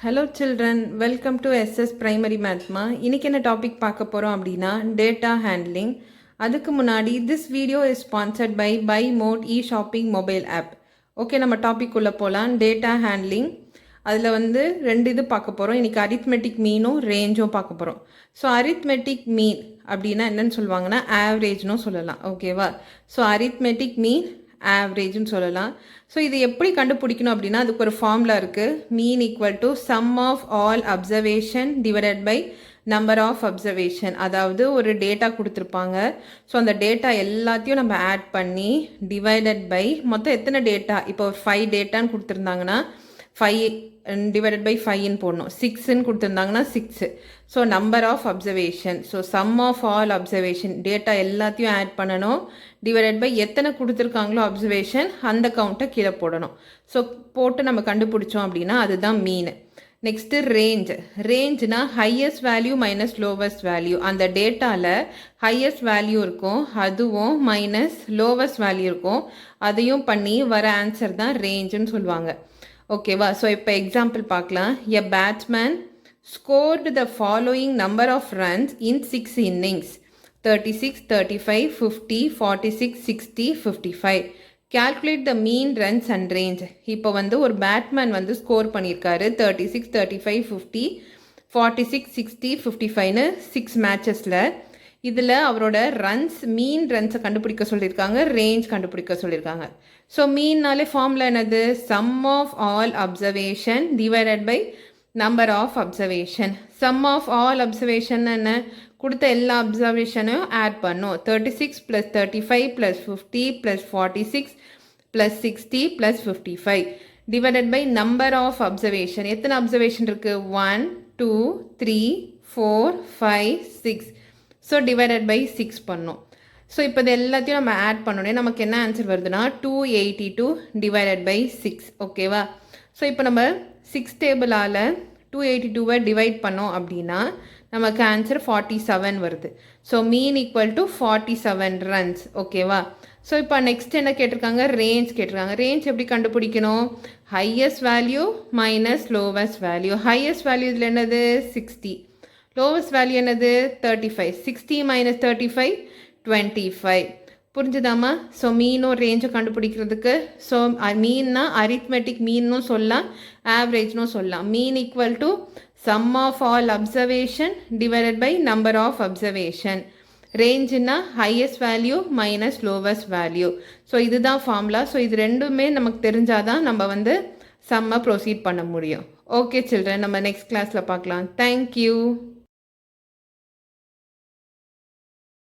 Hello children, welcome to SS Primary Mathma. இன்னைக்கு என்ன topic பார்க்க போறோம் அப்படின்னா டேட்டா ஹேண்ட்லிங். அதுக்கு முன்னாடி this video is sponsored by Buy Mode e-shopping mobile app. Okay, நம்ம டாபிக் உள்ள போகலாம். டேட்டா ஹேண்ட்லிங் அதில் ரெண்டு இது பார்க்க போகிறோம். இன்றைக்கி அரித்மெட்டிக் மீனும் ரேஞ்சும் பார்க்க போகிறோம். ஸோ அரித்மெட்டிக் மீன் அப்படின்னா என்னென்னு சொல்லுவாங்கன்னா ஆவரேஜ்னும் சொல்லலாம். ஓகேவா? ஸோ அரித்மெட்டிக் மீன் ஆவரேஜ்னு சொல்லலாம். ஸோ இது எப்படி கண்டுபிடிக்கணும் அப்படின்னா அதுக்கு ஒரு ஃபார்முலா இருக்குது. Mean equal to sum of all observation divided by number of observation. அதாவது ஒரு டேட்டா கொடுத்துருப்பாங்க. ஸோ அந்த டேட்டா எல்லாத்தையும் நம்ம ஆட் பண்ணி டிவைடட் பை மொத்தம் எத்தனை டேட்டா, இப்போ ஒரு 5 டேட்டான்னு கொடுத்துருந்தாங்கன்னா 5 டிவைடட் பை 5ன்னு போடணும். 6ன்னு கொடுத்துருந்தாங்கன்னா 6. So number of observation. So sum of all observation data எல்லாத்தையும் ஆட் பண்ணணும். டிவைடட் பை எத்தனை கொடுத்துருக்காங்களோ அப்சர்வேஷன் அந்த கவுண்ட்டை கீழே போடணும். ஸோ போட்டு நம்ம கண்டுபிடிச்சோம் அப்படின்னா அதுதான் மீன். Next range. ரேஞ்ச்னா highest value minus lowest value. அந்த டேட்டாவில் ஹையஸ்ட் வேல்யூ இருக்கும், அதுவும் மைனஸ் லோவஸ்ட் வேல்யூ இருக்கும், அதையும் பண்ணி வர ஆன்சர் தான் ரேஞ்சுன்னு சொல்லுவாங்க. ஓகேவா? ஸோ இப்போ எக்ஸாம்பிள் பார்க்கலாம். எ batsman scored the following number of runs in 6 innings: 36, 35, 50, 46, 60, 55. Calculate the mean runs and range. இப்போ ஒரு பேட்மேன் ஸ்கோர் பண்ணியிருக்காரு 36, 35, 50, 46, 60, 55ன்னு 6 மேட்சஸில். இதில் அவரோட ரன்ஸ் மீன் ரன்ஸை கண்டுபிடிக்க சொல்லியிருக்காங்க, ரேஞ்ச் கண்டுபிடிக்க சொல்லியிருக்காங்க. ஸோ மீன்னாலே ஃபார்முலா என்னது? Sum of all observation divided by number of observation. Sum of all observation என்ன? கொடுத்த எல்லா அப்சர்வேஷனையும் ஆட் பண்ணும். 36 + 35 + 50 + 46 + 60 + 55 divided by number of observation. எத்தனை அப்சர்வேஷன் இருக்குது? 1, 2, 3, 4, 5, 6. ஸோ டிவைடட் பை 6 பண்ணும். ஸோ இப்போ இது எல்லாத்தையும் நம்ம ஆட் பண்ணோடனே நமக்கு என்ன ஆன்சர் வருதுன்னா 282 டிவைடட் பை 6. ஓகேவா? ஸோ இப்போ நம்ம 6 டேபிளால் 282வை டிவைட் பண்ணோம் அப்படின்னா நமக்கு ஆன்சர் 47 வருது. So mean equal to 47 runs. ஓகேவா? ஸோ இப்போ நெக்ஸ்ட் என்ன கேட்டிருக்காங்க? ரேஞ்ச் கேட்டிருக்காங்க. ரேஞ்ச் எப்படி கண்டுபிடிக்கணும்? Highest value minus lowest value. Highest value இதில் என்னது? 60. லோவஸ்ட் வேல்யூ என்னது? 35. 60 - 35 25. புரிஞ்சுதாம்மா? ஸோ மீனும் ரேஞ்சும் கண்டுபிடிக்கிறதுக்கு ஸோ மீன்னா அரித்மெட்டிக் மீன்னும் சொல்லலாம், ஆவரேஜ்னும் சொல்லலாம். Mean equal to sum of all observation divided by number of observation. ரேஞ்சுன்னா highest value minus lowest value. So இதுதான் ஃபார்முலா. ஸோ இது ரெண்டுமே நமக்கு தெரிஞ்சாதான் நம்ம சம்மை ப்ரொசீட் பண்ண முடியும். ஓகே சில்ட்ரன், நம்ம நெக்ஸ்ட் கிளாஸில் பார்க்கலாம். தேங்க்யூ.